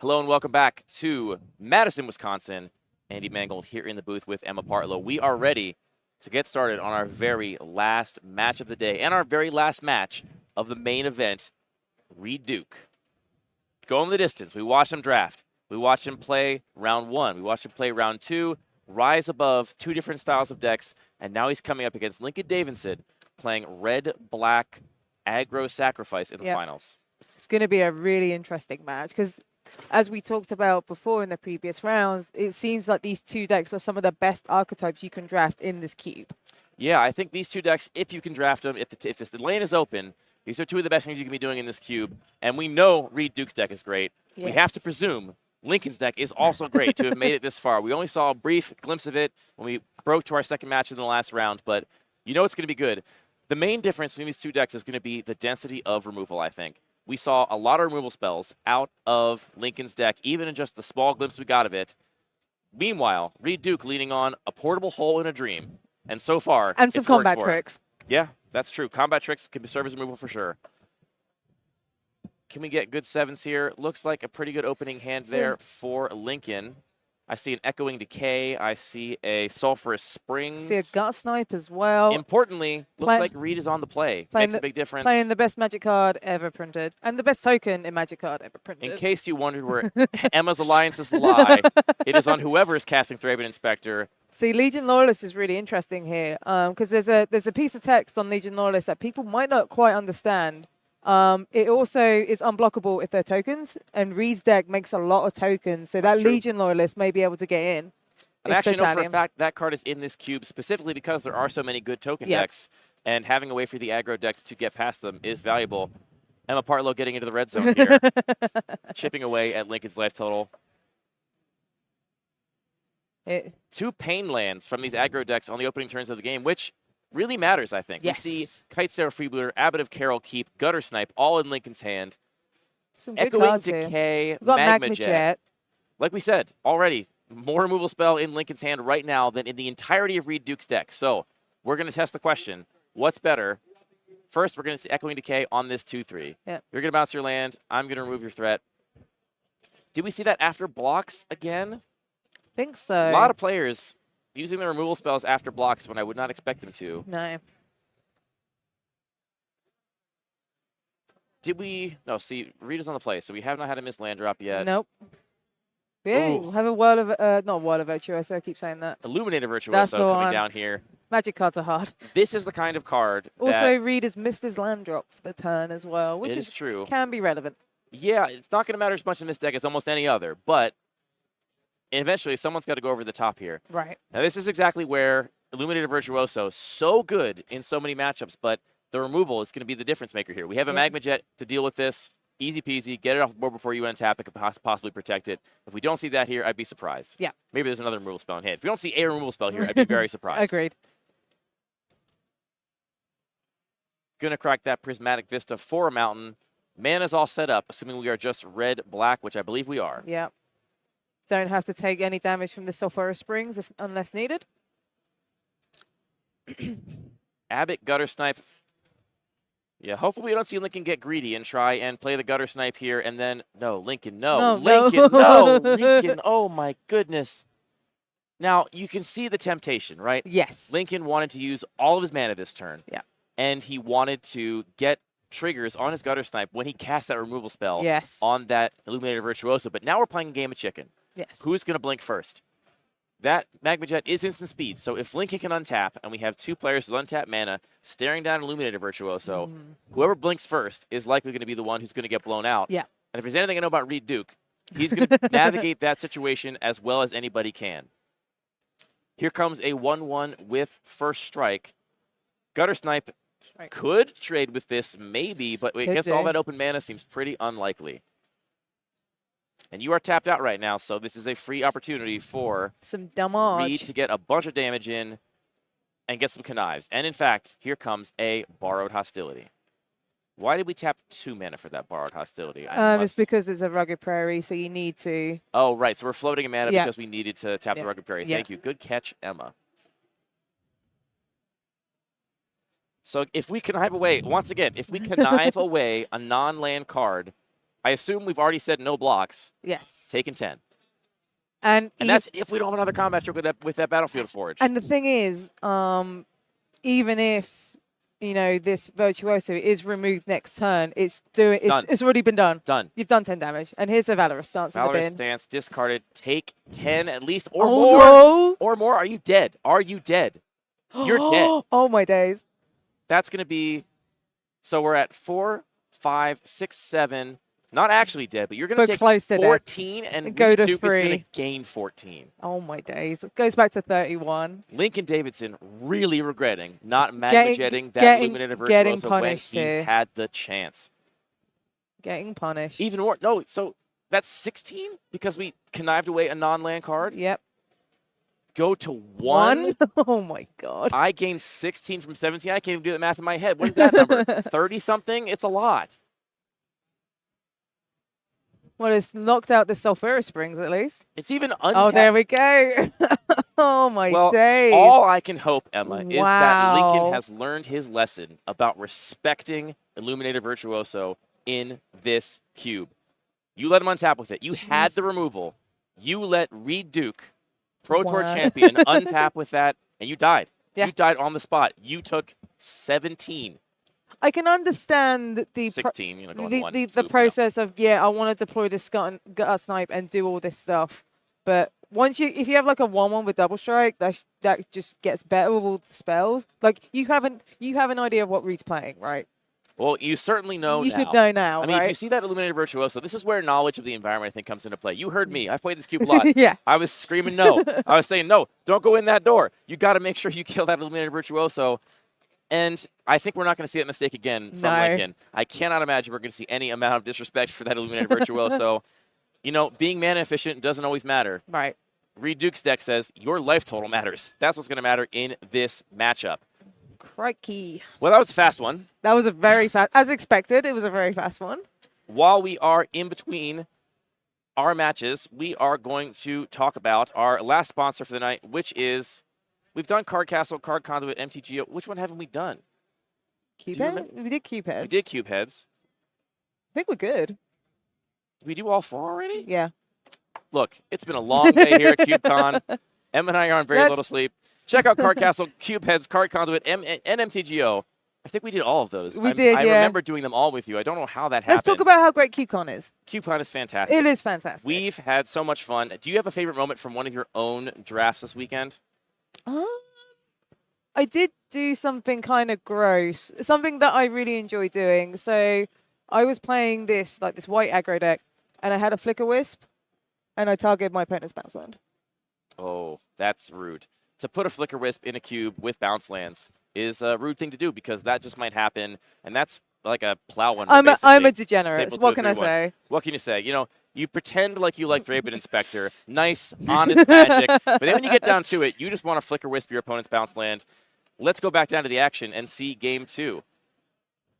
Hello and welcome back to Madison, Wisconsin. Andy Mangold here in the booth with Emma Partlow. We are ready to get started on our very last match of the day and our very last match of the main event, Reed Duke. Going the distance. We watched him draft. We watched him play round one. We watched him play round two, rise above two different styles of decks, and now he's coming up against Lincoln Davidson playing red-black aggro sacrifice in the finals. It's going to be a really interesting match because, as we talked about before in the previous rounds, it seems like these two decks are some of the best archetypes you can draft in this cube. Yeah, I think these two decks, if you can draft them, if the lane is open, these are two of the best things you can be doing in this cube. And we know Reed Duke's deck is great. Yes. We have to presume Lincoln's deck is also great to have made it this far. We only saw a brief glimpse of it when we broke to our second match in the last round, but you know it's going to be good. The main difference between these two decks is going to be the density of removal, I think. We saw a lot of removal spells out of Lincoln's deck, even in just the small glimpse we got of it. Meanwhile, Reed Duke leading on a portable hole in a dream. And so far, and some combat tricks. Yeah, that's true. Combat tricks can serve as removal for sure. Can we get good sevens here? Looks like a pretty good opening hand there for Lincoln. I see an Echoing Decay. I see a Sulphurous Springs. See a Gut Snipe as well. Importantly, looks like Reed is on the play. Makes a big difference. Playing the best Magic card ever printed. And the best token in Magic card ever printed. In case you wondered where Emma's alliances lie, it is on whoever is casting Thraben Inspector. See, Legion Loyalist is really interesting here because there's a piece of text on Legion Loyalist that people might not quite understand. It also is unblockable if they're tokens, and Reed's deck makes a lot of tokens, so that Legion Loyalist may be able to get in. I actually know for a fact that card is in this cube specifically because there are so many good token decks, and having a way for the aggro decks to get past them is valuable. Emma Partlow getting into the red zone here, chipping away at Lincoln's life total. Two pain lands from these aggro decks on the opening turns of the game, which really matters, I think. Yes. We see Kitesarrow Freebooter, Abbot of Carroll Keep, Gutter Snipe, all in Lincoln's hand. Some good Echoing cards Decay, here. We've got Magma Jet. Like we said, already, more removal spell in Lincoln's hand right now than in the entirety of Reed Duke's deck. So we're going to test the question. What's better? First, we're going to see Echoing Decay on this 2-3. Yep. You're going to bounce your land. I'm going to remove your threat. Did we see that after blocks again? I think so. A lot of players using the removal spells after blocks when I would not expect them to. No. Did we? No, see, Reed is on the play, so we have not had a missed land drop yet. Nope. Yeah, we'll have a World of, not World of Virtuoso, I keep saying that. Illuminated Virtuoso coming down here. Magic cards are hard. This is the kind of card also, Reed has missed his land drop for the turn as well, which is true. Can be relevant. Yeah, it's not going to matter as much in this deck as almost any other, but eventually someone's got to go over the top here. Right. Now, this is exactly where Illuminated Virtuoso, so good in so many matchups, but the removal is going to be the difference maker here. We have a Magma Jet to deal with this. Easy peasy. Get it off the board before you untap it. Could possibly protect it. If we don't see that here, I'd be surprised. Yeah. Maybe there's another removal spell in hand. If we don't see a removal spell here, I'd be very surprised. Agreed. Going to crack that Prismatic Vista for a mountain. Mana's all set up, assuming we are just red-black, which I believe we are. Yeah. Don't have to take any damage from the Sulphurous Springs unless needed. Abbott, Gutter Snipe. Yeah, hopefully we don't see Lincoln get greedy and try and play the Gutter Snipe here, and then, no, Lincoln, no. Lincoln, no. Lincoln, oh my goodness. Now, you can see the temptation, right? Yes. Lincoln wanted to use all of his mana this turn. Yeah. And he wanted to get triggers on his Gutter Snipe when he cast that removal spell yes. on that Illuminated Virtuoso. But now we're playing a game of chicken. Yes. Who's going to blink first? That Magma Jet is instant speed, so if Lincoln can untap, and we have two players with untapped mana staring down Illuminated Virtuoso, whoever blinks first is likely going to be the one who's going to get blown out. Yeah. And if there's anything I know about Reed Duke, he's going to navigate that situation as well as anybody can. Here comes a 1-1 with first strike. Gutter Snipe could trade with this, maybe, but against all that open mana seems pretty unlikely. And you are tapped out right now, so this is a free opportunity for some damage. Reed to get a bunch of damage in and get some connives. And in fact, here comes a Borrowed Hostility. Why did we tap 2 mana for that Borrowed Hostility? It's because it's a Rugged Prairie, so you need to. Oh, right. So we're floating a mana because we needed to tap the Rugged Prairie. Yeah. Thank you. Good catch, Emma. So if we connive away, once again, if we connive away a non-land card I assume we've already said no blocks. Yes. Taking 10. And that's if we don't have another combat trick with that Battlefield Forge. And the thing is, even if this Virtuoso is removed next turn, it's already been done. Done. You've done 10 damage, and here's a Valorous stance in the bin. Valorous stance discarded. Take 10 at least or Oh, more. no. Or more. Are you dead? Are you dead? You're dead. Oh my days. That's gonna be. So we're at 4, 5, 6, 7. Not actually dead, but you're going to take close to 14 and go to Duke 3. is going to gain 14. Oh, my days. It goes back to 31. Lincoln Davidson really regretting not magma-jetting that Illuminated Virtuoso when he had the chance. Getting punished. Even more. No, so that's 16 because we connived away a non-land card? Yep. Go to 1? Oh, my God. I gained 16 from 17. I can't even do the math in my head. What is that number? 30-something? It's a lot. Well, it's knocked out the Sulphurous Springs, at least. It's even untapped. Oh, there we go. Oh, my days. All I can hope, Emma, is that Wow. Lincoln has learned his lesson about respecting Illuminated Virtuoso in this cube. You let him untap with it. You had the removal. You let Reed Duke, Pro Tour champion, untap with that, and you died. Yeah. You died on the spot. You took 17. I can understand the 16, going one. the process of I want to deploy this gut snipe and do all this stuff, but if you have like a 1/1 with double strike, that just gets better with all the spells. Like you have an idea of what Reed's playing, right? Well, you certainly know. You should know now. I mean, right? if you see that Illuminated Virtuoso, this is where knowledge of the environment I think comes into play. You heard me. I've played this cube a lot. Yeah. I was screaming no. I was saying no. Don't go in that door. You got to make sure you kill that Illuminated Virtuoso. And I think we're not going to see that mistake again from Lincoln. I cannot imagine we're going to see any amount of disrespect for that Illuminated Virtuoso. Being mana efficient doesn't always matter. Right. Reed Duke's deck says your life total matters. That's what's going to matter in this matchup. Crikey. Well, that was a fast one. That was a very fast, as expected, it was a very fast one. While we are in between our matches, we are going to talk about our last sponsor for the night, which is... We've done Card Castle, Card Conduit, MTG. Which one haven't we done? Cubehead? We did Cubeheads. We did Cubeheads. I think we're good. Did we do all 4 already? Yeah. Look, it's been a long day here at CubeCon. Em and I are on very little sleep. Check out Card Castle, Cubeheads, Card Conduit, and MTGO. I think we did all of those. I remember doing them all with you. I don't know how that happened. Let's talk about how great CubeCon is. CubeCon is fantastic. It is fantastic. We've had so much fun. Do you have a favorite moment from one of your own drafts this weekend? I did do something kind of gross, something that I really enjoy doing. So I was playing this white aggro deck, and I had a Flicker Wisp, and I targeted my opponent's bounce land. Oh, that's rude. To put a Flicker Wisp in a cube with bounce lands is a rude thing to do because that just might happen, and that's like a plow one. I'm a degenerate. What can I say? What can you say? You pretend like you like Thraben Inspector. Nice, honest magic. But then when you get down to it, you just want to Flicker Wisp your opponent's bounce land. Let's go back down to the action and see game 2.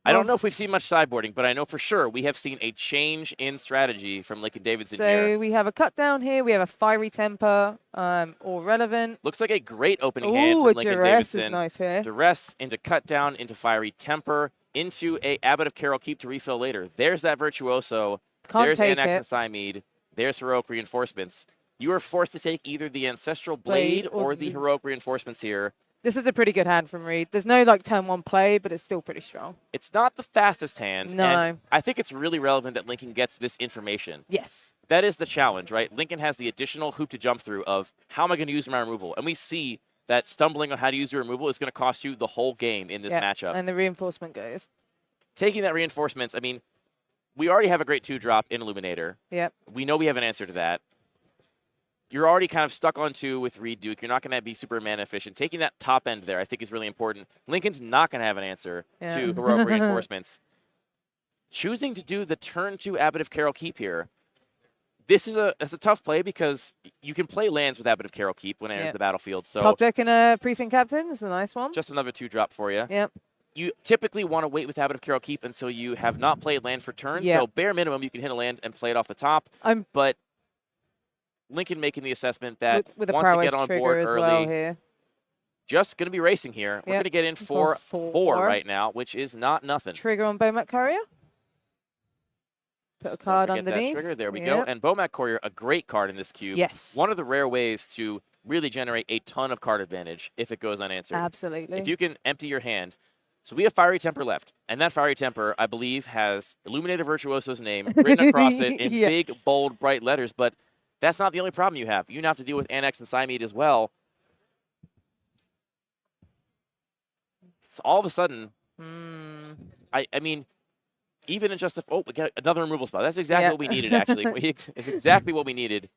I don't know if we've seen much sideboarding, but I know for sure we have seen a change in strategy from Lincoln Davidson here. So we have a cut down here. We have a Fiery Temper, or Relevant. Looks like a great opening hand for Lincoln Davidson. Duress is nice here. Duress into cut down, into Fiery Temper, into a Abbot of Carol Keep to refill later. There's that Virtuoso. There's Annex and Cymede. There's Heroic Reinforcements. You are forced to take either the Ancestral Blade or the Heroic Reinforcements here. This is a pretty good hand from Reed. There's no turn 1 play, but it's still pretty strong. It's not the fastest hand. No. And I think it's really relevant that Lincoln gets this information. Yes. That is the challenge, right? Lincoln has the additional hoop to jump through of how am I going to use my removal? And we see that stumbling on how to use your removal is going to cost you the whole game in this matchup. And the reinforcement goes. Taking that reinforcements, I mean, we already have a great 2-drop in Illuminator. Yep. We know we have an answer to that. You're already kind of stuck on 2 with Reed Duke. You're not going to be super mana efficient. Taking that top end there, I think, is really important. Lincoln's not going to have an answer to Heroic Reinforcements. Choosing to do the turn 2 Abbot of Carol Keep here, that's a tough play because you can play lands with Abbot of Carol Keep when it enters the battlefield. So top deck and a Precinct Captain. This is a nice one. Just another 2-drop for you. Yep. You typically want to wait with Abbot of Carol Keep until you have not played land for turn. Yep. So bare minimum, you can hit a land and play it off the top. But Lincoln making the assessment that with a wants to get on board as early. well here. Just going to be racing here. We're going to get in for 4 right now, which is not nothing. Trigger on Bowmat Courier. Put a card Don't forget underneath. that trigger. There we go. And Bomac Courier, a great card in this cube. Yes. One of the rare ways to really generate a ton of card advantage if it goes unanswered. Absolutely. If you can empty your hand. So we have Fiery Temper left. And that Fiery Temper, I believe, has Illuminator Virtuoso's name written across it in big, bold, bright letters. But that's not the only problem you have. You now have to deal with Annex and Siamede as well. So all of a sudden, I mean, even in just the we got another removal spell. That's exactly what we needed, actually. It's exactly what we needed.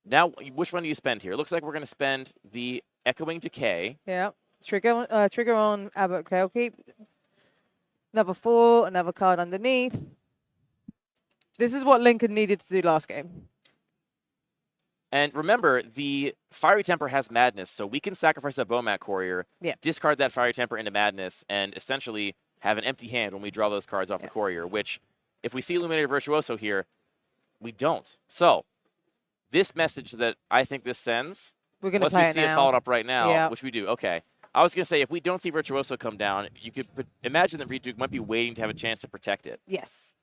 Now, which one do you spend here? It looks like we're going to spend the Echoing Decay. Yeah. Trigger on Abbott Keep. Number 4, another card underneath. This is what Lincoln needed to do last game. And remember, the Fiery Temper has Madness, so we can sacrifice a Bomac Courier, discard that Fiery Temper into Madness, and essentially have an empty hand when we draw those cards off the Courier, which, if we see Illuminator Virtuoso here, we don't. So, this message that I think this sends, we're going to play it now. Unless we see it followed up right now, which we do. Okay. I was going to say, if we don't see Virtuoso come down, you could imagine that Reed Duke might be waiting to have a chance to protect it. Yes.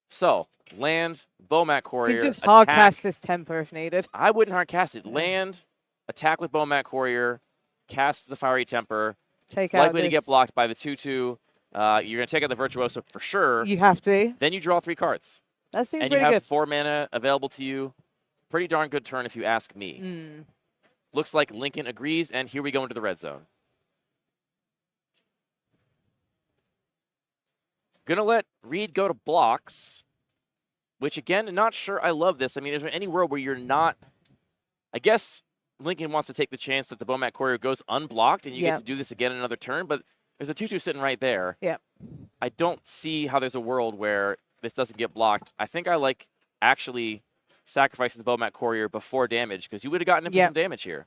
So, land, Bomac Courier, you can just hard cast this Temper if needed. I wouldn't hard cast it. Land, attack with Bomac Courier, cast the Fiery Temper. It's likely to get blocked by the 2/2. You're going to take out the Virtuoso for sure. You have to. Then you draw 3 cards. That seems and pretty good. you have 4 mana available to you. Pretty darn good turn if you ask me. Looks like Lincoln agrees, and here we go into the red zone. Gonna let Reed go to blocks, which, again, not sure I love this. I mean, is there any world where you're not... I guess Lincoln wants to take the chance that the Bomac Courier goes unblocked, and you get to do this again another turn, but there's a 2/2 sitting right there. Yeah. I don't see how there's a world where this doesn't get blocked. I think I like actually sacrificing the Bomac Courier before damage, because you would have gotten him for some damage here.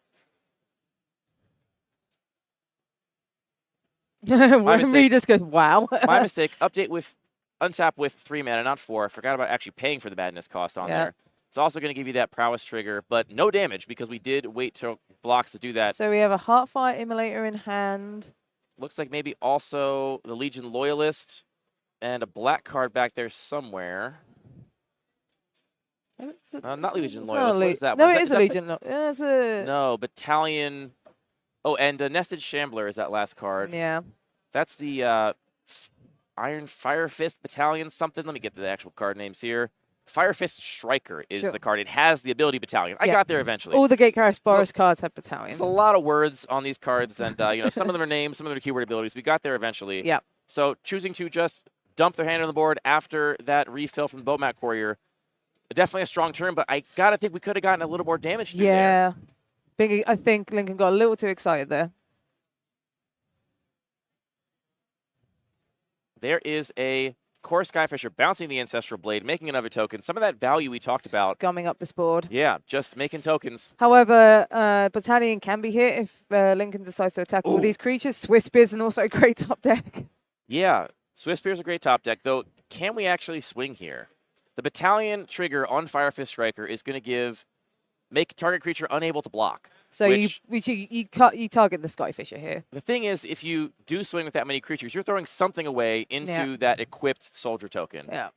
Reed just goes, wow. My mistake. Update with untap with 3 mana, not 4. I forgot about actually paying for the Madness cost on there. It's also going to give you that prowess trigger, but no damage because we did wait till blocks to do that. So we have a Heartfire Immolator in hand. Looks like maybe also the Legion Loyalist and a black card back there somewhere. Not Legion Loyalist. What is that? No, it is a Legion. No, Battalion. Oh, and Nested Shambler is that last card. Yeah. That's the Iron Fire Fist Battalion something. Let me get to the actual card names here. Fire Fist Striker is the card. It has the ability Battalion. I got there eventually. All the Gatecrash Boris cards have Battalion. There's a lot of words on these cards, and you know, some of them are names, some of them are keyword abilities. We got there eventually. Yeah. So choosing to just dump their hand on the board after that refill from the Bomac Courier, definitely a strong turn, but I gotta think we could have gotten a little more damage through there. I think Lincoln got a little too excited there. There is a Core Skyfisher bouncing the Ancestral Blade, making another token. Some of that value we talked about. Gumming up this board. Yeah, just making tokens. However, Battalion can be hit if Lincoln decides to attack all these creatures. Swiss Spear's and also a great top deck. Yeah, Swiss Spear's a great top deck, though. Can we actually swing here? The Battalion trigger on Fire Fist Striker is going to make target creature unable to block. So you target the Skyfisher here. The thing is, if you do swing with that many creatures, you're throwing something away into that equipped soldier token. Yeah.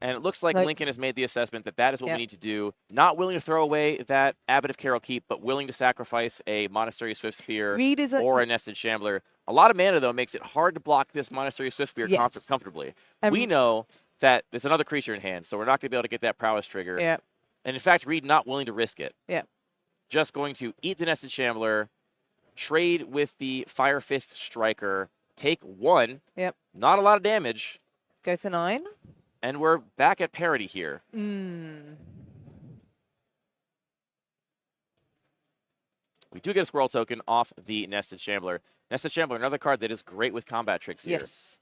And it looks like Lincoln has made the assessment that that is what we need to do. Not willing to throw away that Abbot of Carol Keep, but willing to sacrifice a Monastery Swift Spear or a Nested Shambler. A lot of mana, though, makes it hard to block this Monastery Swift Spear comfortably. We know that there's another creature in hand, so we're not going to be able to get that prowess trigger. Yeah. And in fact, Reed not willing to risk it. Yeah. Just going to eat the Nested Shambler, trade with the Fire Fist Striker, take 1. Yep. Not a lot of damage. Go to 9. And we're back at parity here. We do get a Squirrel token off the Nested Shambler. Nested Shambler, another card that is great with combat tricks here. Yes.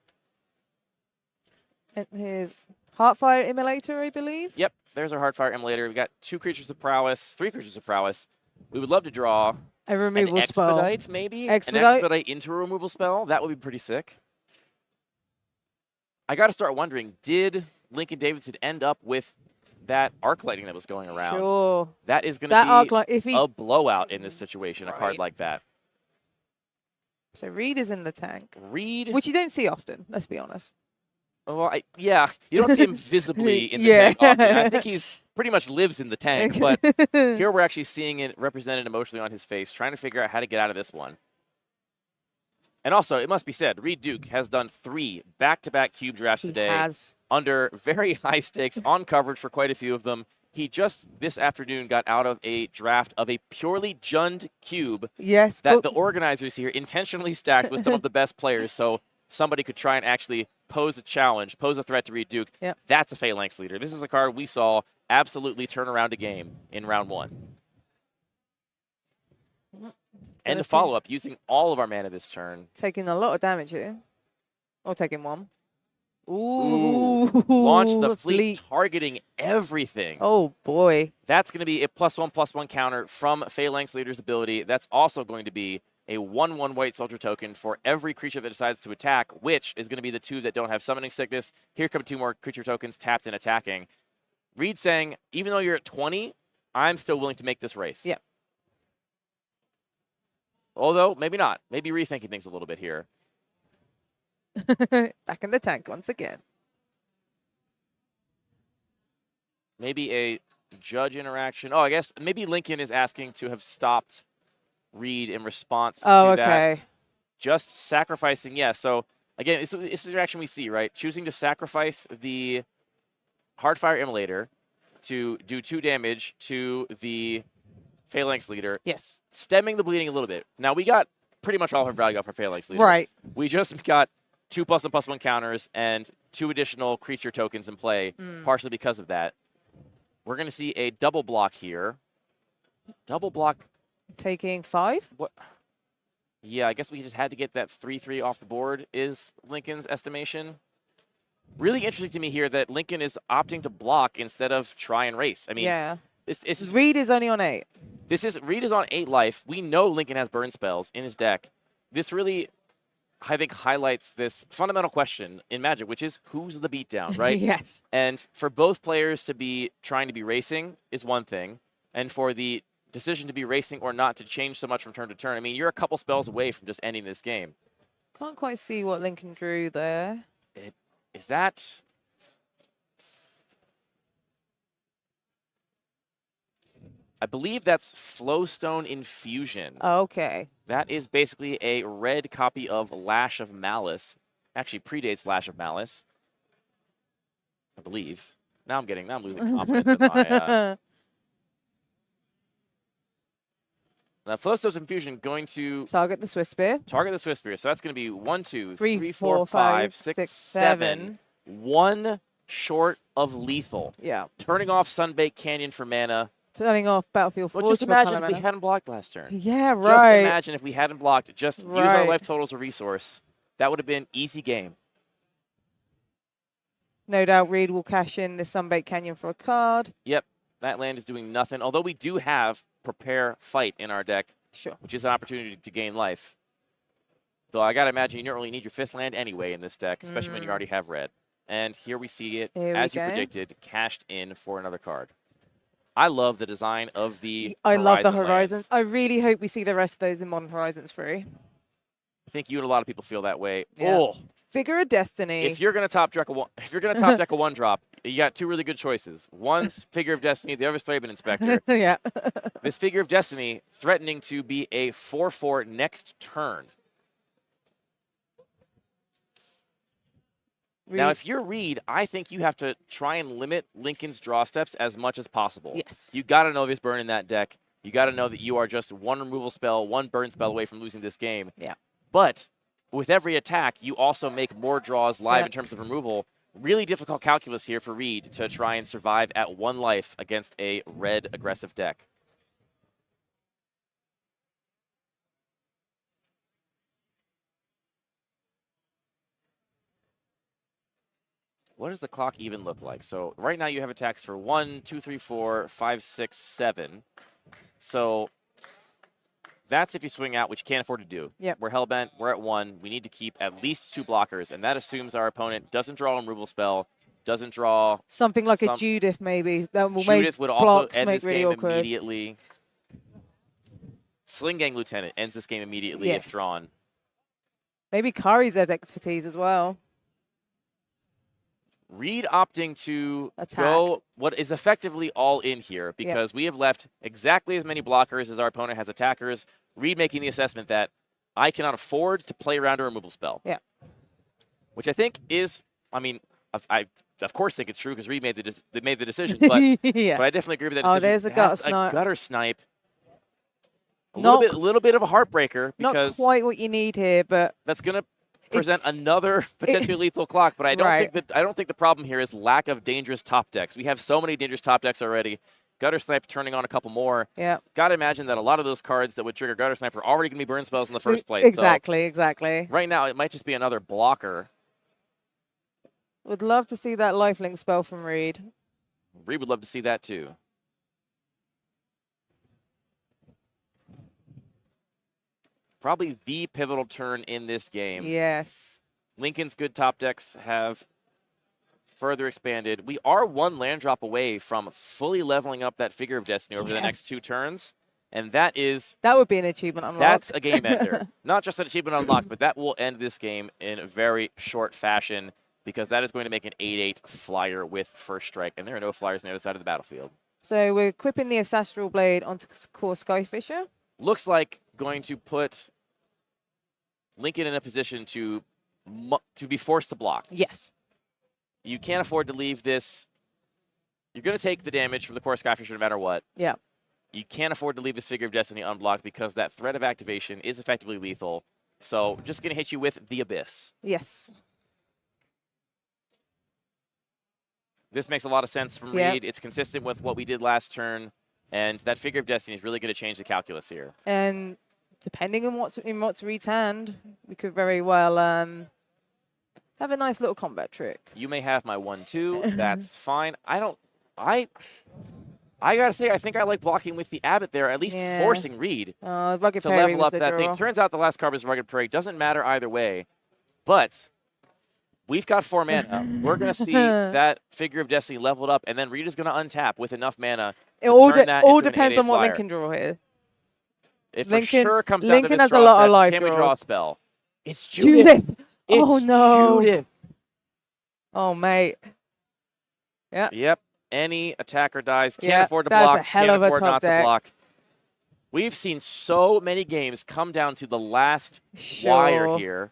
And here's Heartfire Immolator, I believe. Yep, there's our Heartfire Immolator. We've got 2 creatures of prowess, 3 creatures of prowess. We would love to draw a removal spell. Expedite, maybe? An Expedite into a removal spell. That would be pretty sick. I got to start wondering, did Lincoln Davidson end up with that arc lighting that was going around? Sure. That is going to be a blowout in this situation, a card like that. So Reed is in the tank. Reed. Which you don't see often, let's be honest. Well, yeah, you don't see him visibly in the Yeah. tank often. I think he's pretty much lives in the tank, but here we're actually seeing it represented emotionally on his face, trying to figure out how to get out of this one. And also, it must be said, Reed Duke has done 3 back-to-back cube drafts today under very high stakes, on coverage for quite a few of them. He just this afternoon got out of a draft of a purely Jund cube that the organizers here intentionally stacked with some of the best players, so somebody could try and actually pose a challenge, pose a threat to Reed Duke. Yep. That's a Phalanx leader. This is a card we saw absolutely turn around a game in round 1. And the follow-up, using all of our mana this turn. Taking a lot of damage here. Or taking 1. Ooh. Launch the fleet, targeting everything. Oh, boy. That's going to be a +1/+1 counter from Phalanx Leader's ability. That's also going to be a 1/1 white soldier token for every creature that decides to attack, which is going to be the 2 that don't have summoning sickness. Here come 2 more creature tokens tapped and attacking. Reed saying, even though you're at 20, I'm still willing to make this race. Yeah. Although, maybe not. Maybe rethinking things a little bit here. Back in the tank once again. Maybe a judge interaction. Oh, I guess maybe Lincoln is asking to have stopped Reed in response to that. Just sacrificing, yeah. So, again, this is the reaction we see, right? Choosing to sacrifice the Hardfire Immolator to do 2 damage to the Phalanx Leader. Yes. Stemming the bleeding a little bit. Now, we got pretty much all her value off our Phalanx Leader. Right. We just got 2 +1/+1 counters and 2 additional creature tokens in play, partially because of that. We're going to see a double block here. Double block. Taking 5? What? Yeah, I guess we just had to get that 3/3 off the board is Lincoln's estimation. Really interesting to me here that Lincoln is opting to block instead of try and race. I mean, yeah. This is Reed is only on 8. Reed is on 8 life. We know Lincoln has burn spells in his deck. This really, I think, highlights this fundamental question in Magic, which is who's the beatdown, right? Yes. And for both players to be trying to be racing is one thing, and for the decision to be racing or not to change so much from turn to turn. I mean, you're a couple spells away from just ending this game. Can't quite see what Lincoln drew there. Is that... I believe that's Flowstone Infusion. Okay. That is basically a red copy of Lash of Malice. Actually predates Lash of Malice, I believe. Now I'm losing confidence in my... Now, Flowstone's Infusion going to... Target the Swift Spear. Target the Swift Spear. So that's going to be 1, 2, 3, 3, 4, 5, 6, 7. 7. 1 short of lethal. Yeah. Turning off Sunbaked Canyon for mana. Turning off Battlefield Forge. Well, just imagine if we hadn't blocked last turn. Yeah, right. Just imagine if we hadn't blocked. Just use our life total as a resource. That would have been easy game. No doubt Reed will cash in the Sunbaked Canyon for a card. Yep. That land is doing nothing. Although we do have Prepare Fight in our deck. Sure. Which is an opportunity to gain life. Though I got to imagine you don't really need your 5th land anyway in this deck, especially when you already have red. And here we see it, as you predicted, cashed in for another card. I love the design of the I love the Horizons. I really hope we see the rest of those in Modern Horizons 3. I think you and a lot of people feel that way. Yeah. Oh, Figure of Destiny. if you're gonna top deck a 1-drop, you got 2 really good choices. One's Figure of Destiny, the other's Thraben Inspector. Yeah. This Figure of Destiny threatening to be a 4/4 next turn. Now, if you're Reed, I think you have to try and limit Lincoln's draw steps as much as possible. Yes. You got to know there's burn in that deck. You got to know that you are just 1 removal spell, 1 burn spell away from losing this game. Yeah. But with every attack, you also make more draws live in terms of removal. Really difficult calculus here for Reed to try and survive at 1 life against a red aggressive deck. What does the clock even look like? So right now you have attacks for 1, 2, 3, 4, 5, 6, 7. So that's if you swing out, which you can't afford to do. Yep. We're hellbent. We're at 1. We need to keep at least 2 blockers, and that assumes our opponent doesn't draw a removal spell, doesn't draw something like a Judith, maybe that will Judith make would also blocks end make this really game awkward. immediately. Sling Gang Lieutenant ends this game immediately if drawn. Maybe Kari's had expertise as well. Reed opting to Attack. go what is effectively all in here because we have left exactly as many blockers as our opponent has attackers. Reed making the assessment that I cannot afford to play around a removal spell. Yeah. Which I think is, I mean, I of course think it's true because Reed made the decision, but, yeah. but I definitely agree with that decision. Oh, there's a gutter snipe. A gutter snipe. A Not little bit of a heartbreaker because not quite what you need here, but that's going to present another potentially lethal clock. But I don't think the problem here is lack of dangerous top decks. We have so many dangerous top decks already. Gutter Snipe turning on a couple more. Yeah. Got to imagine that a lot of those cards that would trigger Gutter Snipe are already going to be burn spells in the first place. Exactly, so exactly. Right now, it might just be another blocker. Would love to see that lifelink spell from Reed. Reed would love to see that too. Probably the pivotal turn in this game. Yes. Lincoln's good top decks have further expanded. We are one land drop away from fully leveling up that Figure of Destiny over the next 2 turns. And that would be an achievement unlocked. That's a game ender. Not just an achievement unlocked, but that will end this game in a very short fashion because that is going to make an 8/8 flyer with first strike. And there are no flyers on the other side of the battlefield. So we're equipping the Ancestral Blade onto Core Skyfisher. Looks like going to put Lincoln in a position to be forced to block. Yes. You can't afford to leave this. You're going to take the damage from the Core Skyfisher no matter what. Yeah. You can't afford to leave this Figure of Destiny unblocked because that threat of activation is effectively lethal. So just going to hit you with the Abyss. Yes. This makes a lot of sense from Reed. It's consistent with what we did last turn. And that Figure of Destiny is really going to change the calculus here. And depending on what's in Reed's hand, we could very well have a nice little combat trick. You may have my 1/2. That's fine. I gotta say, I think I like blocking with the Abbot there, at least forcing Reed Rugged to Prairie level up that thing. Turns out the last card was Rugged Prairie. Doesn't matter either way. But we've got 4 mana. We're going to see that Figure of Destiny leveled up, and then Reed is going to untap with enough mana It to all turn that depends into on what flyer. Lincoln draw here. It for Lincoln, sure comes down Lincoln to this has a lot draw of life Can we draws. draw a spell? It's Judith. Oh, It's no. Judith. Oh, mate. Yeah. Yep. Any attacker dies. Can't Yeah, afford to that's block. a hell Can't of a afford top not to deck. block. We've seen so many games come down to the last wire here.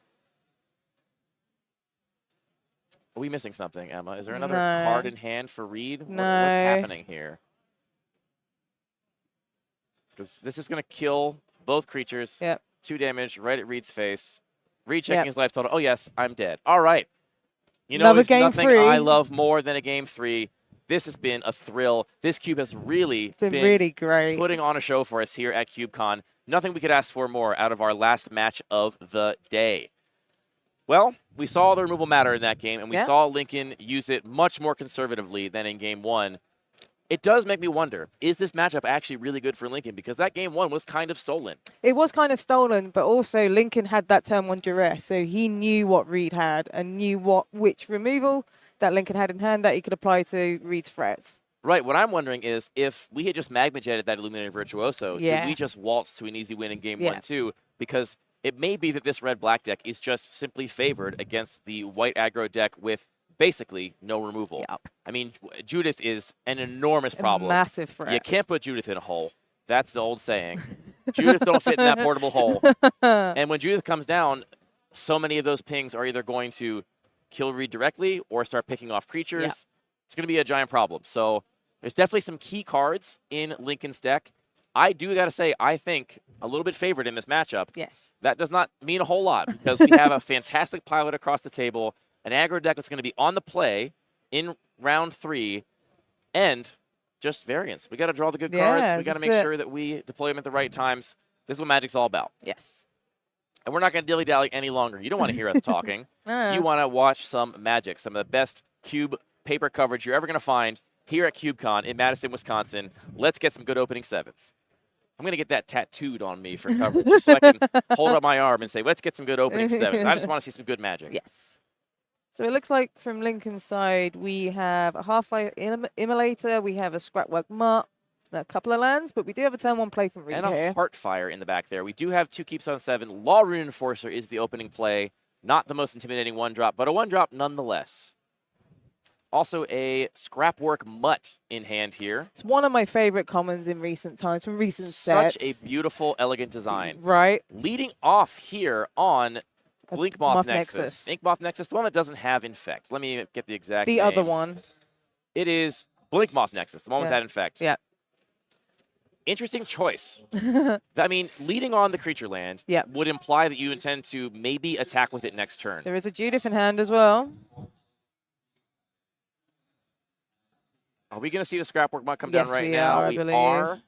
Are we missing something, Emma? Is there another card in hand for Reed? No. What's happening here? Because this is going to kill both creatures. Yep. 2 damage right at Reed's face. Reed checking his life total. Oh, yes, I'm dead. All right. You know, there's nothing I love more than a game 3. This has been a thrill. This cube has really been really great. Putting on a show for us here at CubeCon. Nothing we could ask for more out of our last match of the day. Well, we saw the removal matter in that game, and we saw Lincoln use it much more conservatively than in Game 1. It does make me wonder, is this matchup actually really good for Lincoln? Because that Game 1 was kind of stolen. It was kind of stolen, but also Lincoln had that turn 1 duress, so he knew what Reed had and knew which removal that Lincoln had in hand that he could apply to Reed's threats. Right. What I'm wondering is if we had just Magma Jetted that Illuminated Virtuoso, did we just waltz to an easy win in Game 1, too? Because it may be that this red-black deck is just simply favored against the white aggro deck with basically no removal. Yep. I mean, Judith is an enormous problem. A massive threat. You can't put Judith in a hole. That's the old saying. Judith don't fit in that portable hole. And when Judith comes down, so many of those pings are either going to kill Reed directly or start picking off creatures. Yep. It's going to be a giant problem. So there's definitely some key cards in Lincoln's deck. I do got to say, I think a little bit favored in this matchup. Yes. That does not mean a whole lot because we have a fantastic pilot across the table, an aggro deck that's going to be on the play in round 3, and just variance. We got to draw the good cards. We got to make sure that we deploy them at the right times. This is what Magic's all about. Yes. And we're not going to dilly-dally any longer. You don't want to hear us talking. You want to watch some Magic, some of the best Cube paper coverage you're ever going to find here at CubeCon in Madison, Wisconsin. Let's get some good opening 7s. I'm going to get that tattooed on me for coverage just so I can hold up my arm and say, let's get some good opening 7s. I just want to see some good Magic. Yes. So it looks like from Lincoln's side, we have a Half-Life Immolator, we have a Scrapwork Mutt, a couple of lands, but we do have a turn 1 play from Reed here. And a Heartfire in the back there. We do have 2 keeps on 7. Law Rune Enforcer is the opening play. Not the most intimidating 1-drop, but a 1-drop nonetheless. Also a Scrapwork Mutt in hand here. It's one of my favorite commons in recent times, from recent sets. Such a beautiful, elegant design. Right. Leading off here on Blinkmoth Nexus. Inkmoth Nexus, the one that doesn't have Infect. Let me get the exact name. The other one. It is Blinkmoth Nexus, the one with that Infect. Yeah. Interesting choice. I mean, leading on the creature land would imply that you intend to maybe attack with it next turn. There is a Judith in hand as well. Are we going to see the Scrapwork Mutt come down right now? We are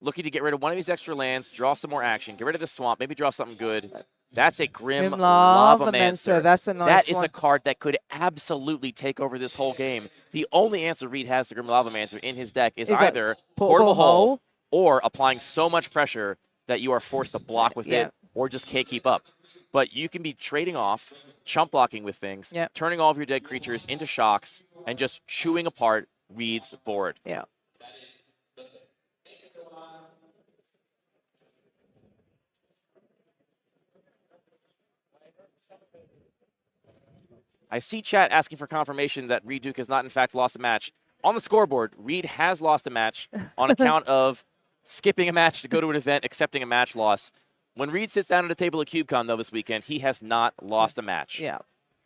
looking to get rid of one of these extra lands, draw some more action, get rid of the swamp, maybe draw something good. That's a Grim Lavamancer. That's a nice one. That is a card that could absolutely take over this whole game. The only answer Reed has to Grim Lavamancer in his deck is either Portable Hole or applying so much pressure that you are forced to block with it or just can't keep up. But you can be trading off, chump blocking with things, turning all of your dead creatures into shocks, and just chewing apart Reed's board. Yeah. I see chat asking for confirmation that Reed Duke has not, in fact, lost a match. On the scoreboard, Reed has lost a match on account of skipping a match to go to an event, accepting a match loss. When Reed sits down at a table at CubeCon, though, this weekend, he has not lost a match. Yeah.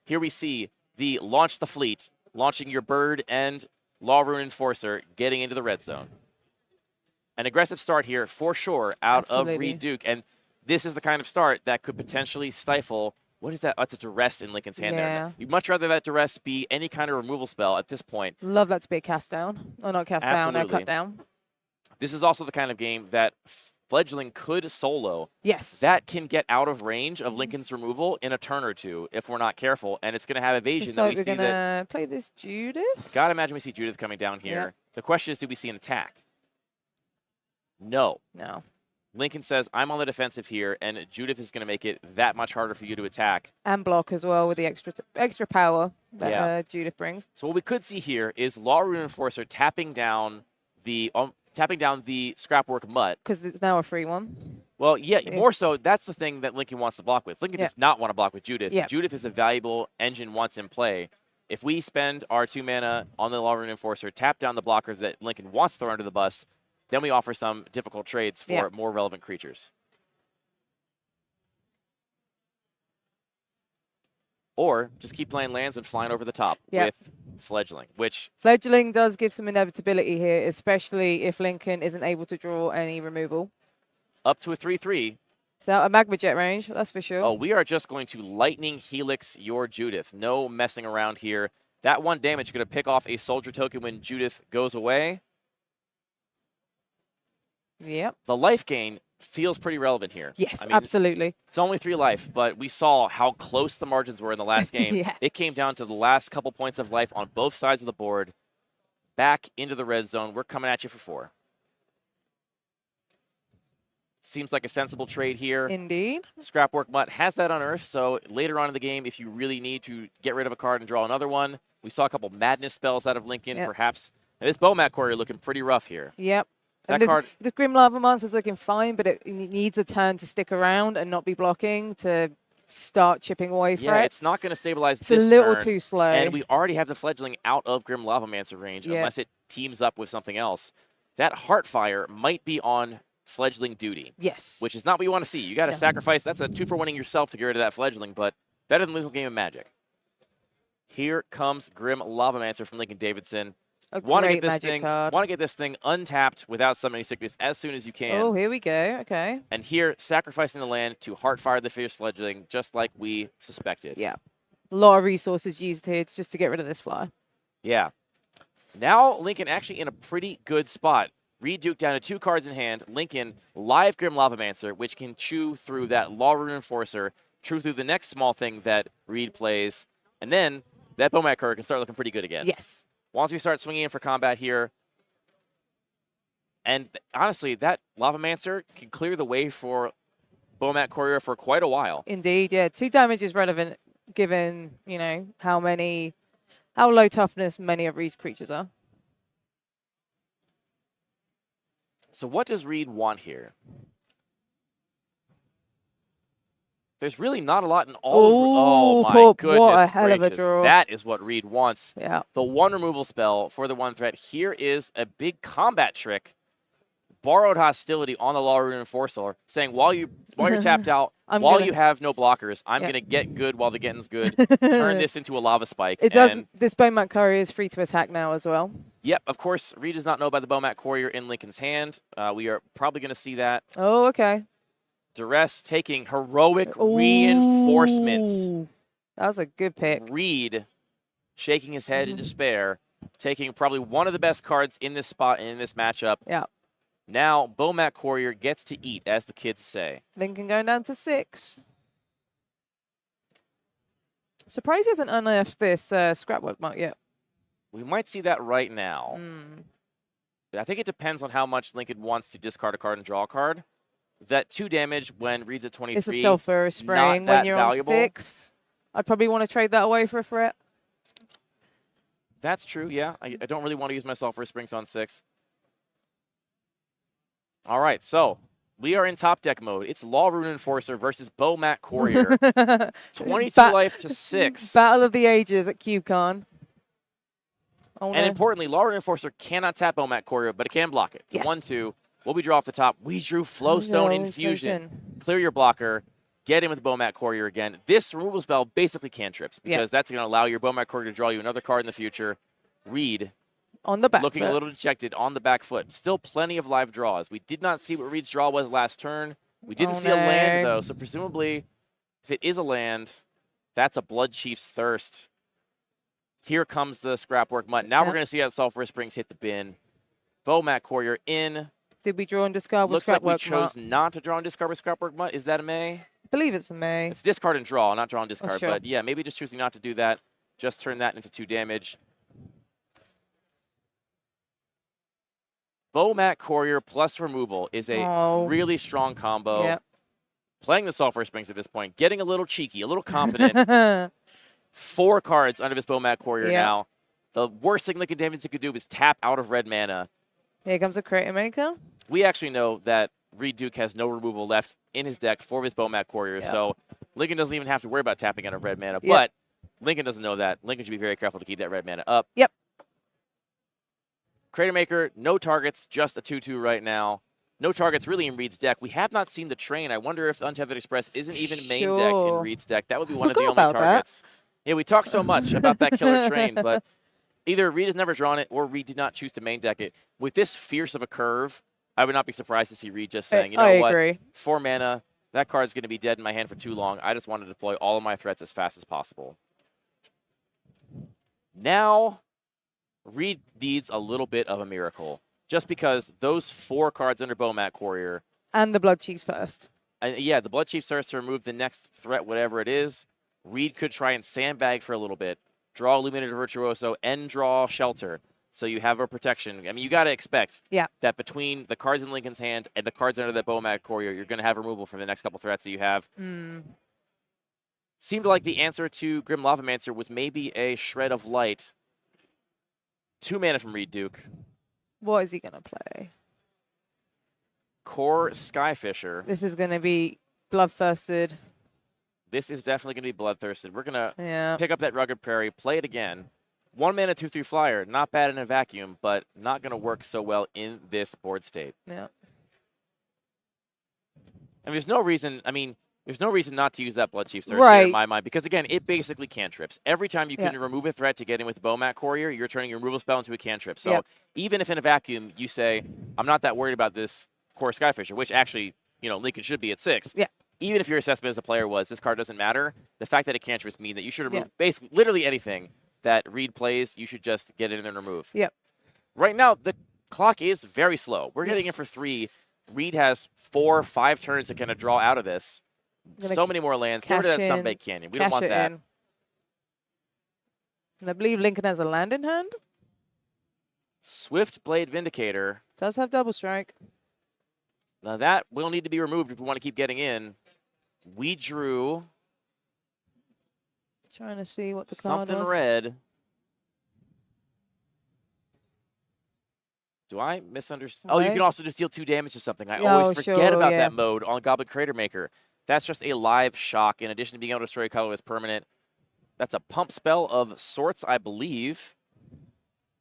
Here we see the Launch the Fleet, launching your Bird and Law Rune Enforcer, getting into the red zone. An aggressive start here, for sure, out of Reed Duke. And this is the kind of start that could potentially stifle. What is that? That's a Duress in Lincoln's hand there. You'd much rather that Duress be any kind of removal spell at this point. Love that to be a cast down. Or not cast down, no cut down. This is also the kind of game that Fledgling could solo. Yes. That can get out of range of Lincoln's removal in a turn or two if we're not careful. And it's going to have evasion that we see that. We're going to play this Judith. Gotta imagine we see Judith coming down here. Yep. The question is, do we see an attack? No. No. Lincoln says, I'm on the defensive here, and Judith is going to make it that much harder for you to attack. And block as well with the extra power that Judith brings. So what we could see here is Law Rune Enforcer tapping down the Scrapwork Mutt. Because it's now a free one. Well, yeah, more so, that's the thing that Lincoln wants to block with. Lincoln does not want to block with Judith. Yeah. Judith is a valuable engine once in play. If we spend our 2 mana on the Law Rune Enforcer, tap down the blockers that Lincoln wants to throw under the bus, then we offer some difficult trades for more relevant creatures. Or just keep playing lands and flying over the top with Fledgling, which... Fledgling does give some inevitability here, especially if Lincoln isn't able to draw any removal. Up to a 3/3. So a Magma Jet range, that's for sure. Oh, we are just going to Lightning Helix your Judith. No messing around here. That 1 damage is going to pick off a soldier token when Judith goes away. Yep. The life gain feels pretty relevant here. Yes, I mean, absolutely. It's only 3 life, but we saw how close the margins were in the last game. It came down to the last couple points of life on both sides of the board. Back into the red zone. We're coming at you for 4. Seems like a sensible trade here. Indeed. Scrapwork Mutt has that unearthed, so later on in the game, if you really need to get rid of a card and draw another one, we saw a couple Madness spells out of Lincoln, perhaps. And this Bomat Courier looking pretty rough here. Yep. That and card, the Grim Lavamancer is looking fine, but it needs a turn to stick around and not be blocking to start chipping away threats. Yeah, it's not going to stabilize this turn. It's a little turn, too slow. And we already have the Fledgling out of Grim Lavamancer range unless it teams up with something else. That Heartfire might be on Fledgling duty. Yes. Which is not what you want to see. You got to sacrifice. That's a 2 for winning yourself to get rid of that Fledgling, but better than losing a game of Magic. Here comes Grim Lavamancer from Lincoln Davidson. Want to get this thing untapped without summoning sickness as soon as you can. Oh, here we go. Okay. And here, sacrificing the land to Heartfire the Fierce Fledgling, just like we suspected. Yeah. A lot of resources used here just to get rid of this fly. Yeah. Now, Lincoln actually in a pretty good spot. Reed Duke down to 2 cards in hand. Lincoln, live Grim Lavamancer, which can chew through that Law Rune Enforcer, chew through the next small thing that Reed plays, and then that Bomat Courier can start looking pretty good again. Yes. Once we start swinging in for combat here, and honestly, that Lavamancer can clear the way for Bomat Courier for quite a while. Indeed, yeah. 2 damage is relevant given, how low toughness many of Reed's creatures are. So what does Reed want here? There's really not a lot in all. Oh my Corp, goodness what a hell of a gracious. draw. That is what Reed wants. Yeah. The one removal spell for the one threat. Here is a big combat trick. Borrowed Hostility on the Law Rune Enforcer, saying while you're tapped out, you have no blockers, I'm gonna get good while the getting's good. Turn this into a lava spike. It does. This Bowmat Courier is free to attack now as well. Yep, of course. Reed does not know about the Bowmat Courier in Lincoln's hand. We are probably gonna see that. Oh, okay. Duress taking heroic reinforcements. That was a good pick. Reed shaking his head in despair, taking probably one of the best cards in this spot and in this matchup. Yeah. Now, Bowmat Courier gets to eat, as the kids say. Lincoln going down to 6. Surprised he hasn't unearthed this scrapwork mark yet. We might see that right now. I think it depends on how much Lincoln wants to discard a card and draw a card. That 2 damage when Reed's at 23. It's a sulfur spraying when you're valuable. On 6. I'd probably want to trade that away for a threat. That's true, yeah. I don't really want to use my sulfur springs on 6. All right, so we are in top deck mode. It's Law Rune Enforcer versus Bowmat Courier. 22 life to 6. Battle of the Ages at CubeCon. And importantly, Law Rune Enforcer cannot tap Bowmat Courier, but it can block it. Yes. 1-2. What we draw off the top, we drew Flowstone Infusion. Clear your blocker. Get in with Bowmat Courier again. This removal spell basically cantrips because that's going to allow your Bowmat Courier to draw you another card in the future. Reed. On the back looking a little dejected on the back foot. Still plenty of live draws. We did not see what Reed's draw was last turn. We didn't see a land, though. So presumably, if it is a land, that's a Blood Chief's Thirst. Here comes the Scrapwork Mutt. Now we're going to see how Sulfur Springs hit the bin. Bowmat Courier in. Did we draw and discard with Scrapwork Mutt? Looks like we chose not to draw and discard with Scrapwork Mutt. Is that a May? I believe it's a May. It's discard and draw, not draw and discard. Oh, sure. But yeah, maybe just choosing not to do that. Just turn that into 2 damage. Bowmat Courier plus removal is a really strong combo. Yep. Playing the Sulfur Springs at this point, getting a little cheeky, a little confident. 4 cards under this Bowmat Courier now. The worst thing Lincoln Davidson could do is tap out of red mana. Here comes a Creator Maker. We actually know that Reed Duke has no removal left in his deck for his Bowmat Courier, so Lincoln doesn't even have to worry about tapping out of red mana. But Lincoln doesn't know that. Lincoln should be very careful to keep that red mana up. Yep. Creator Maker, no targets, just a 2-2 right now. No targets really in Reed's deck. We have not seen the train. I wonder if Untethered Express isn't even main decked in Reed's deck. That would be one of the only targets. Yeah, we talk so much about that killer train, but either Reed has never drawn it or Reed did not choose to main deck it. With this fierce of a curve, I would not be surprised to see Reed just saying, you know what, agree. 4 mana, that card's going to be dead in my hand for too long. I just want to deploy all of my threats as fast as possible. Now, Reed needs a little bit of a miracle, just because those 4 cards under Bowmat Courier. And the Blood Chief's First. Yeah, the Blood Chief's First to remove the next threat, whatever it is. Reed could try and sandbag for a little bit, draw Illuminated Virtuoso, and draw Shelter. So you have a protection. I mean, you got to expect that between the cards in Lincoln's hand and the cards under that Bowmat Courier, you're going to have removal from the next couple threats that you have. Seemed like the answer to Grim Lavamancer was maybe a Shred of Light. 2 mana from Reed Duke. What is he going to play? Core Skyfisher. This is going to be Bloodthirsted. This is definitely going to be Bloodthirsted. We're going to pick up that Rugged Prairie, play it again. 1 mana, 2/3 flyer. Not bad in a vacuum, but not going to work so well in this board state. Yeah. And there's no reason, there's no reason not to use that Blood Chief's Thirst here in my mind, because, again, it basically cantrips. Every time you can remove a threat to get in with Bowmat Courier, you're turning your removal spell into a cantrip. So even if in a vacuum you say, I'm not that worried about this Core Skyfisher, which actually, Lincoln should be at 6. Yeah. Even if your assessment as a player was, this card doesn't matter, the fact that it cantrips means that you should remove basically literally anything that Reed plays, you should just get it in and remove. Yep. Right now, the clock is very slow. We're getting in for 3. Reed has 4 or 5 turns to kind of draw out of this. So many more lands. Get rid of that Sunbaked Canyon. We don't want that. And I believe Lincoln has a land in hand. Swift Blade Vindicator. Does have double strike. Now that will need to be removed if we want to keep getting in. We drew... Trying to see what the card something was. Red. Do I misunderstand? Oh, you can also just deal 2 damage to something. I always forget about that mode on Goblin Crater Maker. That's just a live shock. In addition to being able to destroy colorless permanent, that's a pump spell of sorts, I believe.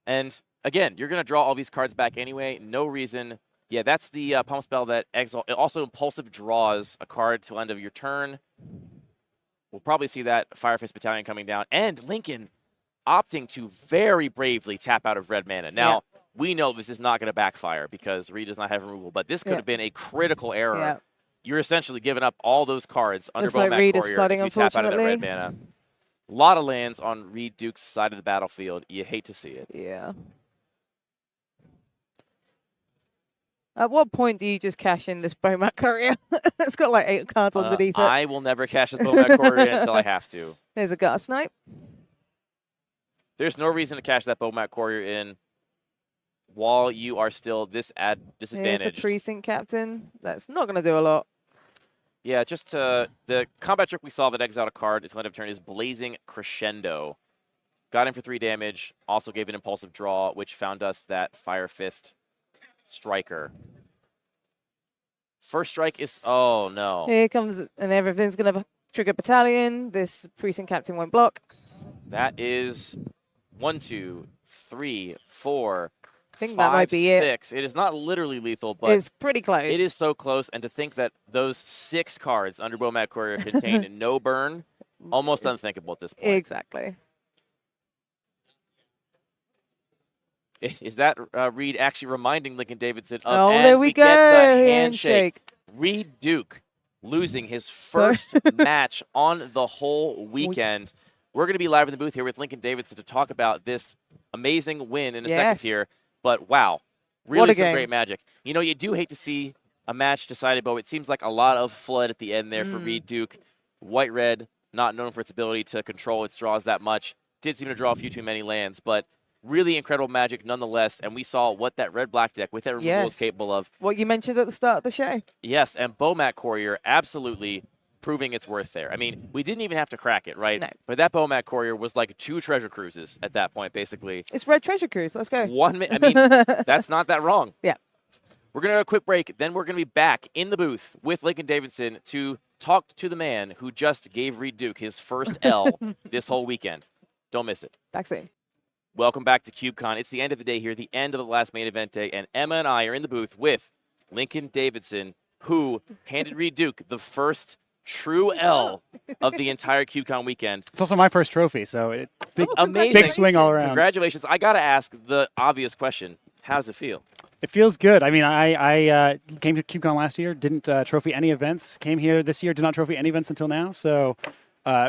And again, you're going to draw all these cards back anyway. No reason. Yeah, that's the pump spell that exiles. It also impulsive draws a card till end of your turn. We'll probably see that Firefist Battalion coming down. And Lincoln opting to very bravely tap out of red mana. Now, we know this is not going to backfire because Reed does not have removal, but this could have been a critical error. Yeah. You're essentially giving up all those cards under Looks like Bowmat Reed is Courier flooding, if you tap out of that red unfortunately. mana. A lot of lands on Reed Duke's side of the battlefield. You hate to see it. Yeah. At what point do you just cash in this Bowmat Courier? It's got like 8 cards underneath it. I will never cash this Bowmat Courier until I have to. There's a Gutter Snipe. There's no reason to cash that Bowmat Courier in while you are still disadvantaged. Here's a Precinct Captain. That's not going to do a lot. Yeah, just the combat trick we saw that exiled a card until end of turn is Blazing Crescendo. Got him for 3 damage. Also gave an impulsive draw, which found us that Fire Fist Striker. First strike is, oh no. Here comes, and everything's going to trigger Battalion. This Precinct Captain won't block. That is 1, 2, 3, 4, I think 5, that might be 6. It is not literally lethal, but it's pretty close. it is so close. And to think that those 6 cards under Bowmat Courier contain no burn, almost unthinkable at this point. Exactly. Is that Reed actually reminding Lincoln Davidson of, Oh, and there we go. get the handshake. Reed Duke losing his first match on the whole weekend. We're going to be live in the booth here with Lincoln Davidson to talk about this amazing win in the second tier. But wow, really some great magic. You know, you do hate to see a match decided, but it seems like a lot of flood at the end there for Reed Duke. White-red, not known for its ability to control its draws that much. Did seem to draw a few too many lands, but really incredible magic nonetheless. And we saw what that red-black deck with that removal is capable of. What you mentioned at the start of the show. Yes, and Bowmat Courier absolutely proving its worth there. I mean, we didn't even have to crack it, right? No. But that Bowmat Courier was like 2 treasure cruises at that point, basically. It's Red Treasure Cruise. Let's go. 1 minute. I mean, that's not that wrong. Yeah. We're going to have a quick break. Then we're going to be back in the booth with Lincoln Davidson to talk to the man who just gave Reed Duke his first L this whole weekend. Don't miss it. Back soon. Welcome back to CubeCon. It's the end of the day here, the end of the last main event day, and Emma and I are in the booth with Lincoln Davidson, who handed Reed Duke the first true L of the entire CubeCon weekend. It's also my first trophy, so amazing. Big swing all around. Congratulations. I got to ask the obvious question. How does it feel? It feels good. I mean, I came to CubeCon last year, didn't trophy any events. Came here this year, did not trophy any events until now. So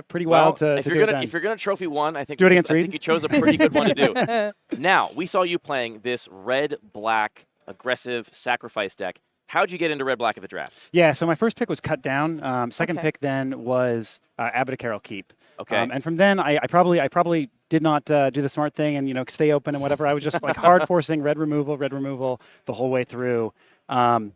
pretty wild to do it then. If you're gonna trophy one, I think do it against Reed. I think you chose a pretty good one to do. Now, we saw you playing this red-black aggressive sacrifice deck. How'd you get into red-black at the draft? Yeah, so my first pick was cut down. Second pick then was Abbot Keep. Okay. And from then, I probably did not do the smart thing and stay open and whatever. I was just like hard forcing red removal the whole way through. Came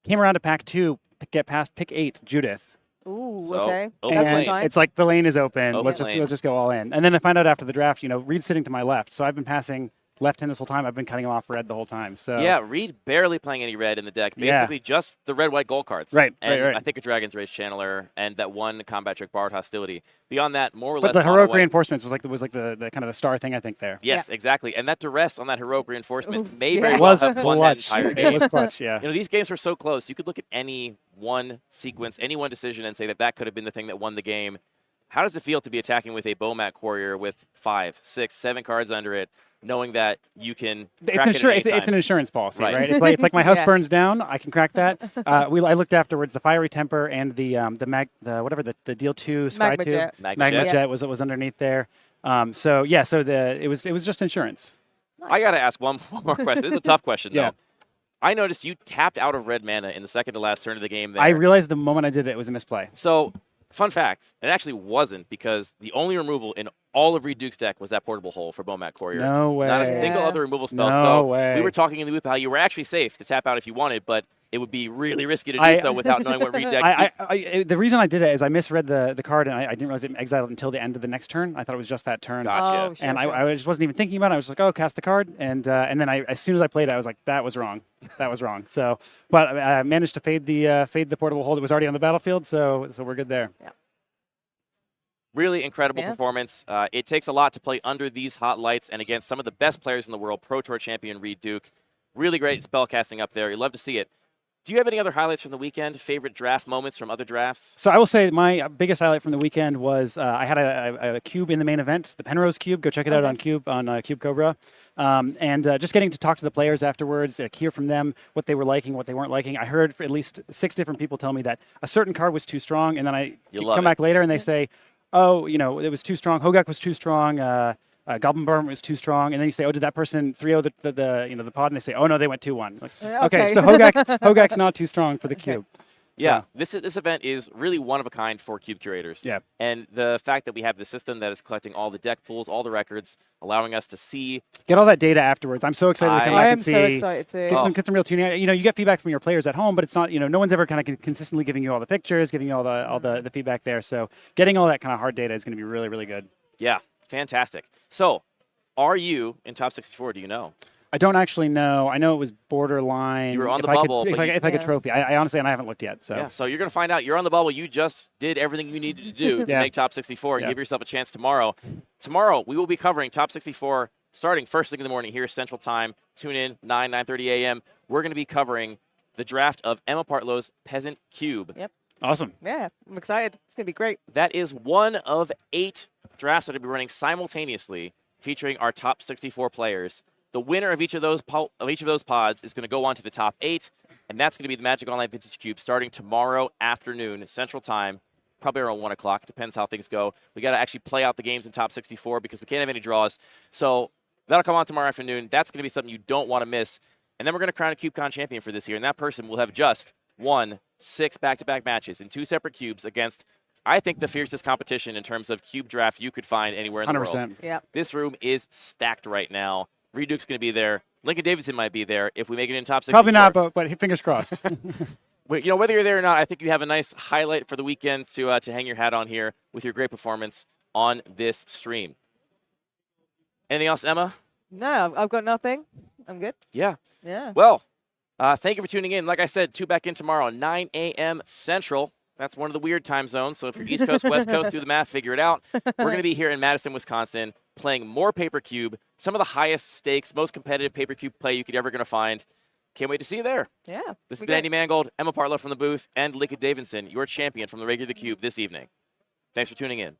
around to pack 2, get past pick 8, Judith. Ooh, So, okay. And it's like the lane is open. Open Let's lane. just go all in. And then I find out after the draft, Reed's sitting to my left, so I've been passing left-hand this whole time. I've been cutting him off red the whole time. So yeah, Reed barely playing any red in the deck. Basically just the red, white, gold cards. Right, and right. I think a Dragon's Rage Channeler and that one combat trick Borrowed Hostility. Beyond that, more or But less. the heroic mono-white. reinforcements was like the kind of the star thing I think there. Yes, exactly. And that duress on that heroic reinforcement may yeah. very It well was have won that clutch. entire It game. was clutch. Yeah. These games were so close. You could look at any one sequence, any one decision, and say that could have been the thing that won the game. How does it feel to be attacking with a Bowmat Courier with 5, 6, 7 cards under it, knowing that you can crack it at any time? It's an insurance policy, Right. right? It's like my house Yeah. burns down, I can crack that. I looked afterwards. The Fiery Temper and the deal 2 Sky Magma 2 Jet. Magma Jet. Jet was underneath there. So it was just insurance. I got to ask one more question. This is a tough question, Yeah. though. I noticed you tapped out of red mana in the second to last turn of the game there. I realized the moment I did it was a misplay. So, fun fact, it actually wasn't because the only removal in all of Reed Duke's deck was that portable hole for Bomat Courier. No way. Not a single other removal spell. No so way. we were talking in the booth how you were actually safe to tap out if you wanted, but it would be really risky to do so without knowing what Reed decks do. The reason I did it is I misread the card, and I didn't realize it exiled until the end of the next turn. I thought it was just that turn. Gotcha. Oh, sure, And sure. I just wasn't even thinking about it. I was just like, oh, cast the card. And then as soon as I played it, I was like, that was wrong. That was wrong. So, but I managed to fade the portable hole that was already on the battlefield, so we're good there. Yeah. Really incredible performance. It takes a lot to play under these hot lights and against some of the best players in the world, Pro Tour champion Reed Duke. Really great spell casting up there. You love to see it. Do you have any other highlights from the weekend? Favorite draft moments from other drafts? So I will say my biggest highlight from the weekend was I had a cube in the main event, the Penrose cube. Go check it out on Cube Cobra. And just getting to talk to the players afterwards, hear from them what they were liking, what they weren't liking. I heard at least 6 different people tell me that a certain card was too strong, and then I come back later and they say, oh, it was too strong. Hogak was too strong. Goblin Burn was too strong, and then you say, oh, did that person 3-0 the pod? And they say, oh no, they went 2-1. Like, okay, so Hogak's not too strong for the cube. Yeah, So. this event is really one of a kind for Cube curators. Yeah. And the fact that we have the system that is collecting all the deck pools, all the records, allowing us to see. Get all that data afterwards. I'm so excited to come back I am and see. so excited too. Get some real tuning. You get feedback from your players at home, but it's not, no one's ever kind of consistently giving you all the pictures, giving you all the feedback there. So getting all that kind of hard data is going to be really, really good. Yeah, fantastic. So, are you in top 64? Do you know? I don't actually know. I know it was borderline. You were on if the I bubble, Could, if I could trophy. I honestly, and I haven't looked yet. So yeah, so you're going to find out. You're on the bubble. You just did everything you needed to do to make top 64 and give yourself a chance tomorrow. Tomorrow, we will be covering top 64 starting first thing in the morning here Central Time. Tune in, 9:30 a.m. We're going to be covering the draft of Emma Partlow's Peasant Cube. Yep. Awesome. Yeah, I'm excited. It's going to be great. That is one of 8 drafts that will be running simultaneously, featuring our top 64 players. The winner of each of those pods is going to go on to the top 8, and that's going to be the Magic Online Vintage Cube starting tomorrow afternoon, Central Time, probably around 1 o'clock. Depends how things go. We got to actually play out the games in top 64 because we can't have any draws. So that'll come on tomorrow afternoon. That's going to be something you don't want to miss. And then we're going to crown a CubeCon champion for this year, and that person will have just won 6 back-to-back matches in 2 separate cubes against, I think, the fiercest competition in terms of cube draft you could find anywhere in the world. Yeah. This room is stacked right now. Reed Duke's going to be there. Lincoln Davidson might be there if we make it in top 64. Probably not, but fingers crossed. Whether you're there or not, I think you have a nice highlight for the weekend to hang your hat on here with your great performance on this stream. Anything else, Emma? No, I've got nothing. I'm good. Yeah. Yeah. Well, thank you for tuning in. Like I said, 2 back in tomorrow, 9 a.m. Central. That's one of the weird time zones. So if you're East Coast, West Coast, do the math, figure it out. We're going to be here in Madison, Wisconsin, playing more Paper Cube, some of the highest stakes, most competitive Paper Cube play you could ever going to find. Can't wait to see you there. Yeah. This has been Andy Mangold, Emma Partlow from the booth, and Lincoln Davidson, your champion from the regular Cube this evening. Thanks for tuning in.